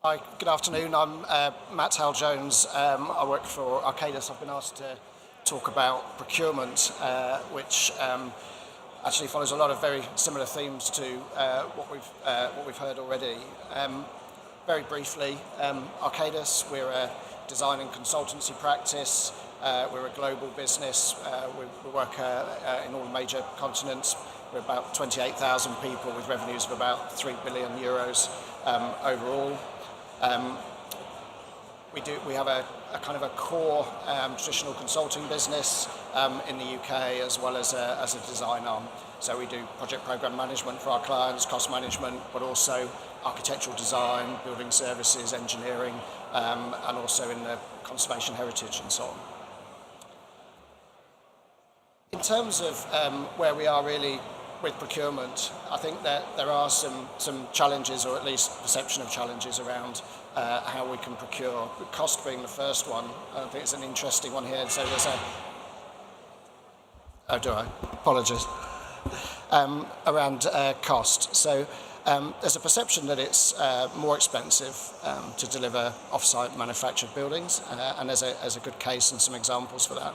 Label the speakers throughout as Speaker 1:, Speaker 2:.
Speaker 1: Hi, good afternoon. I'm Matt Howell-Jones. I work for Arcadis. I've been asked to talk about procurement, which actually follows a lot of very similar themes to what we've heard already. Very briefly, Arcadis, we're a design and consultancy practice. We're a global business. We work in all major continents. We're about 28,000 people with revenues of about 3 billion euros overall. We have a kind of a core traditional consulting business in the UK as well as a design arm. So we do project program management for our clients, cost management, but also architectural design, building services, engineering, and also in the conservation heritage and so on. In terms of where we are really with procurement, I think that there are some challenges, or at least perception of challenges around how we can procure. Cost being the first one. I think it's an interesting one here. So there's a... Oh, do I? Apologies. Around cost. So there's a perception that it's more expensive to deliver off-site manufactured buildings, and there's a good case and some examples for that.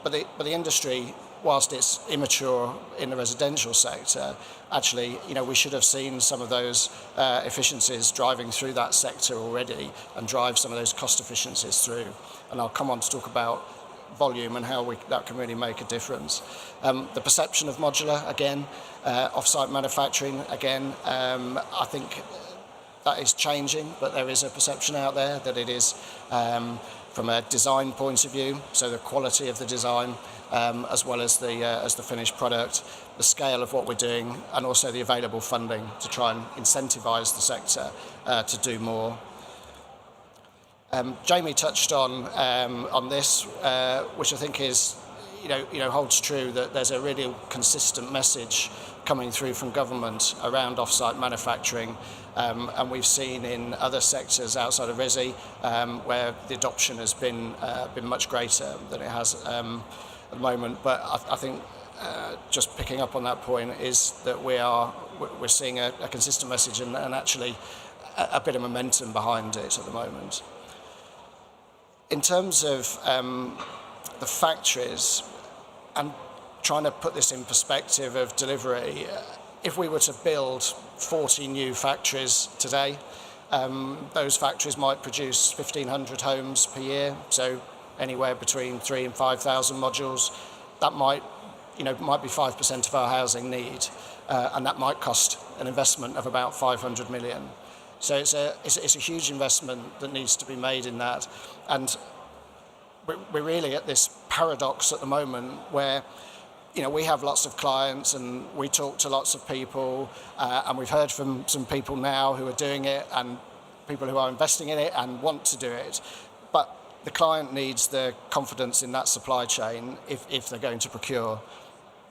Speaker 1: But the industry, whilst it's immature in the residential sector, actually, we should have seen some of those efficiencies driving through that sector already and drive some of those cost efficiencies through. And I'll come on to talk about volume and how that can really make a difference. The perception of modular, again, off-site manufacturing, again, I think that is changing, but there is a perception out there that it is from a design point of view, so the quality of the design, as well as the finished product, the scale of what we're doing, and also the available funding to try and incentivise the sector to do more. Jamie touched on this, which I think is, holds true, that there's a really consistent message coming through from government around off-site manufacturing, and we've seen in other sectors outside of resi where the adoption has been much greater than it has at the moment. But I think just picking up on that point is that we're seeing a consistent message and actually a bit of momentum behind it at the moment. In terms of the factories, and trying to put this in perspective of delivery, if we were to build 40 new factories today, those factories might produce 1,500 homes per year, so anywhere between 3,000 and 5,000 modules. That might be 5% of our housing need, and that might cost an investment of about 500 million. So it's a huge investment that needs to be made in that, and we're really at this paradox at the moment where we have lots of clients and we talk to lots of people, and we've heard from some people now who are doing it and people who are investing in it and want to do it, but the client needs the confidence in that supply chain if they're going to procure,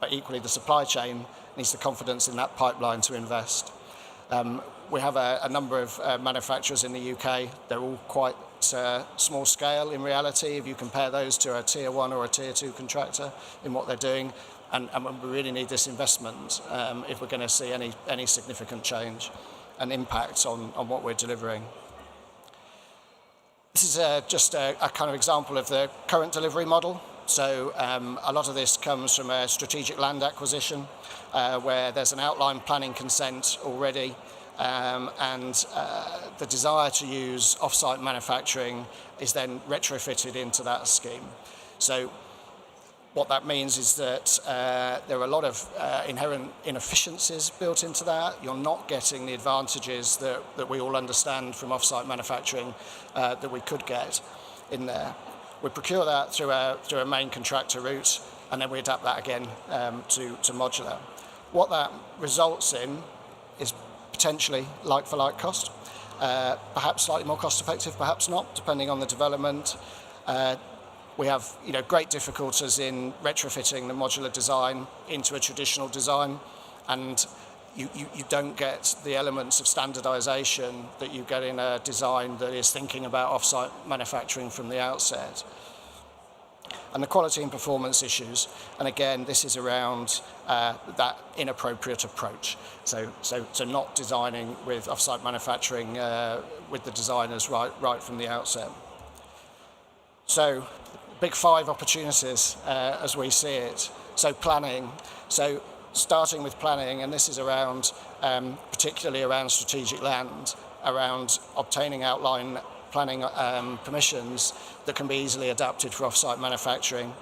Speaker 1: but equally the supply chain needs the confidence in that pipeline to invest. We have a number of manufacturers in the UK. They're all quite small scale in reality if you compare those to a tier 1 or a tier 2 contractor in what they're doing, and we really need this investment if we're going to see any significant change and impact on what we're delivering. This is just a kind of example of the current delivery model. So a lot of this comes from a strategic land acquisition where there's an outline planning consent already, and the desire to use off-site manufacturing is then retrofitted into that scheme. So what that means is that there are a lot of inherent inefficiencies built into that. You're not getting the advantages that we all understand from off-site manufacturing that we could get in there. We procure that through a main contractor route, and then we adapt that again to modular. What that results in is potentially like-for-like cost, perhaps slightly more cost-effective, perhaps not, depending on the development. We have great difficulties in retrofitting the modular design into a traditional design, and you don't get the elements of standardisation that you get in a design that is thinking about off-site manufacturing from the outset. and the quality and performance issues. And again, this is around that inappropriate approach. So not designing with offsite manufacturing with the designers right from the outset. So big 5 opportunities as we see it. So planning. So starting with planning, and this is around particularly around strategic land, around obtaining outline planning permissions that can be easily adapted for offsite manufacturing,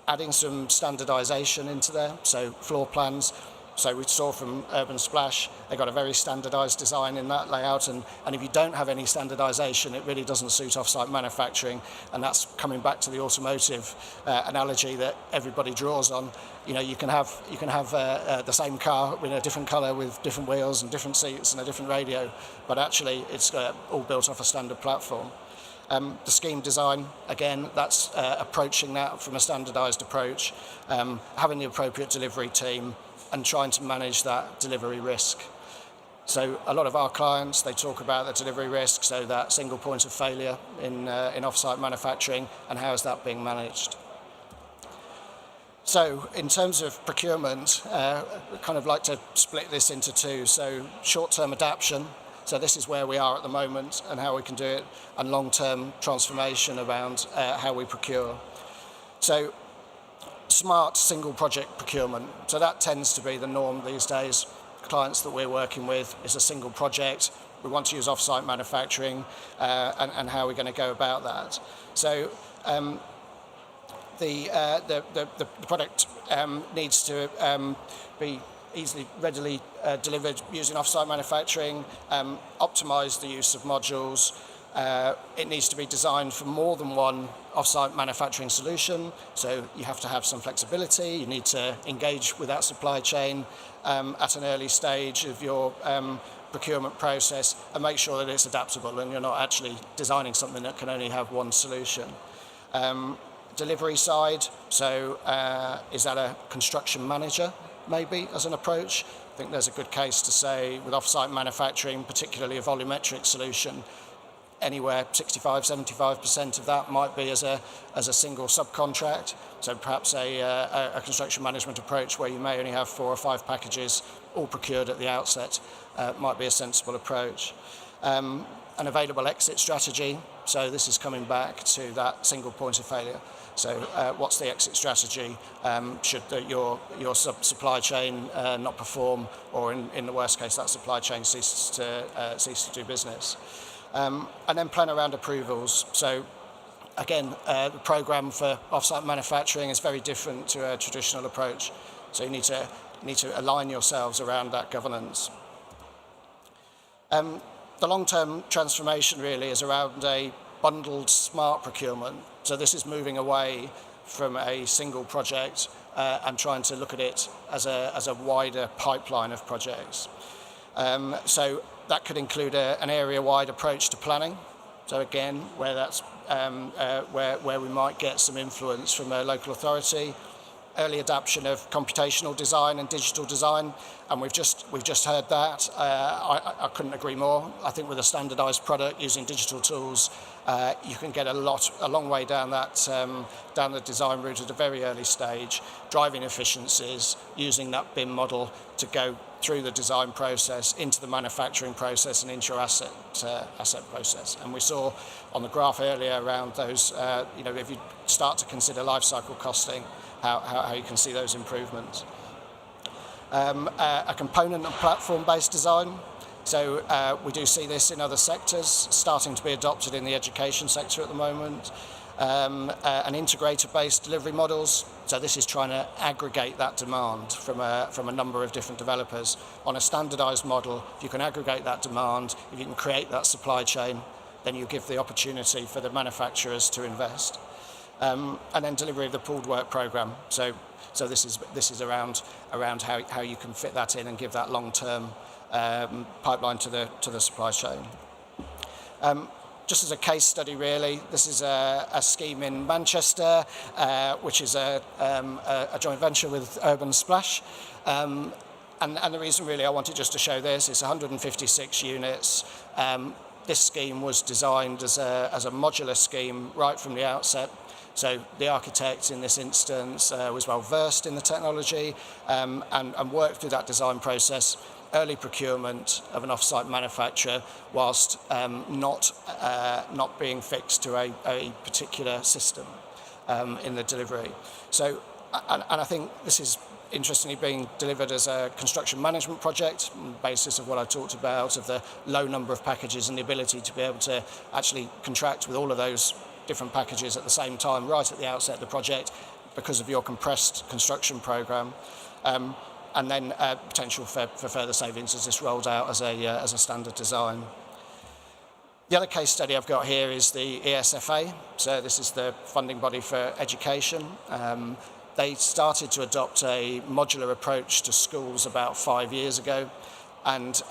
Speaker 1: adding some standardization into there, so floor plans. So we saw from Urban Splash, they got a very standardized design in that layout, and if you don't have any standardization, it really doesn't suit offsite manufacturing, and that's coming back to the automotive analogy that everybody draws on. You know, you can have the same car in a different color with different wheels and different seats and a different radio, but actually it's all built off a standard platform. The scheme design, again, that's approaching that from a standardized approach, having the appropriate delivery team, and trying to manage that delivery risk. So a lot of our clients, they talk about the delivery risk, so that single point of failure in offsite manufacturing, and how is that being managed. So in terms of procurement, we kind of like to split this into 2. So short-term adaptation, so this is where we are at the moment and how we can do it, and long-term transformation around how we procure. So smart single project procurement. So that tends to be the norm these days. Clients that we're working with is a single project. We want to use offsite manufacturing and how we're going to go about that. So the product needs to be easily, readily delivered using offsite manufacturing, optimize the use of modules. It needs to be designed for more than one offsite manufacturing solution, so you have to have some flexibility. You need to engage with that supply chain at an early stage of your procurement process and make sure that it's adaptable and you're not actually designing something that can only have one solution. Delivery side, so is that a construction manager maybe as an approach? I think there's a good case to say with offsite manufacturing, particularly a volumetric solution, anywhere 65-75% of that might be as a single subcontract. So perhaps a construction management approach where you may only have 4 or 5 packages all procured at the outset might be a sensible approach. An available exit strategy. So this is coming back to that single point of failure. So what's the exit strategy should your supply chain not perform, or in the worst case that supply chain ceases to do business. And then plan around approvals. So again, the program for offsite manufacturing is very different to a traditional approach. So you need to align yourselves around that governance. The long-term transformation really is around a bundled smart procurement. So this is moving away from a single project and trying to look at it as a wider pipeline of projects. So that could include an area-wide approach to planning. So again, where that's where we might get some influence from a local authority. Early adoption of computational design and digital design, and we've just heard that. I couldn't agree more. I think with a standardized product using digital tools, you can get a long way down the design route at a very early stage, driving efficiencies, using that BIM model to go through the design process into the manufacturing process and into your asset process. And we saw on the graph earlier around those, if you start to consider life cycle costing, how you can see those improvements. A component and platform-based design. So we do see this in other sectors, starting to be adopted in the education sector at the moment. And integrator-based delivery models. So this is trying to aggregate that demand from a number of different developers. On a standardized model, if you can aggregate that demand, if you can create that supply chain, then you give the opportunity for the manufacturers to invest. And then delivery of the pooled work program. So this is around how you can fit that in and give that long-term pipeline to the supply chain. Just as a case study, really, this is a scheme in Manchester, which is a joint venture with Urban Splash. And the reason really I wanted just to show this is 156 units. This scheme was designed as a modular scheme right from the outset. So the architect in this instance was well versed in the technology and worked through that design process, early procurement of an off-site manufacturer, whilst not being fixed to a particular system in the delivery. So, and I think this is interestingly being delivered as a construction management project on the basis of what I talked about, of the low number of packages and the ability to be able to actually contract with all of those different packages at the same time right at the outset of the project because of your compressed construction program. And then potential for further savings as this rolled out as a standard design. The other case study I've got here is the ESFA. So this is the funding body for education. They started to adopt a modular approach to schools about 5 years ago, and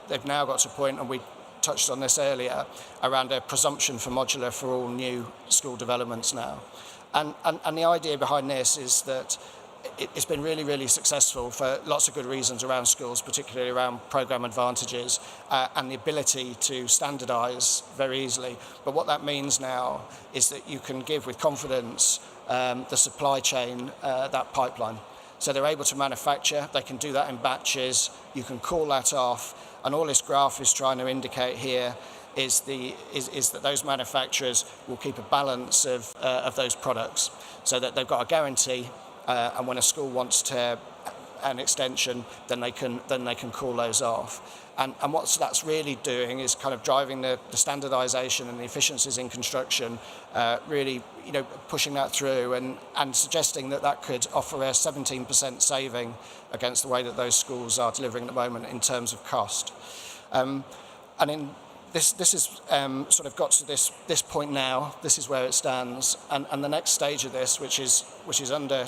Speaker 1: they've now got to a point, and we touched on this earlier, around a presumption for modular for all new school developments now. And the idea behind this is that it's been really, really successful for lots of good reasons around schools, particularly around programme advantages and the ability to standardise very easily. But what that means now is that you can give with confidence the supply chain that pipeline. So they're able to manufacture, they can do that in batches, you can call that off, and all this graph is trying to indicate here is that those manufacturers will keep a balance of those products, so that they've got a guarantee. And when a school wants to an extension, then they can call those off. And what that's really doing is kind of driving the standardisation and the efficiencies in construction, really, pushing that through and suggesting that could offer a 17% saving against the way that those schools are delivering at the moment in terms of cost. And in this is sort of got to this point now. This is where it stands, and the next stage of this, which is under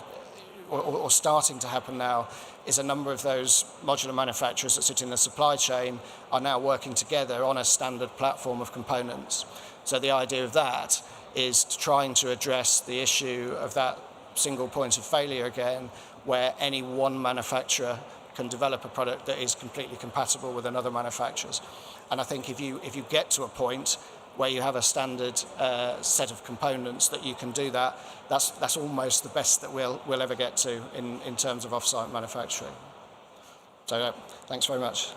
Speaker 1: or starting to happen now, is a number of those modular manufacturers that sit in the supply chain are now working together on a standard platform of components. So the idea of that is trying to address the issue of that single point of failure again, where any one manufacturer can develop a product that is completely compatible with another manufacturer's. And I think if you get to a point where you have a standard set of components that you can do that, that's almost the best that we'll ever get to in terms of off-site manufacturing. So thanks very much.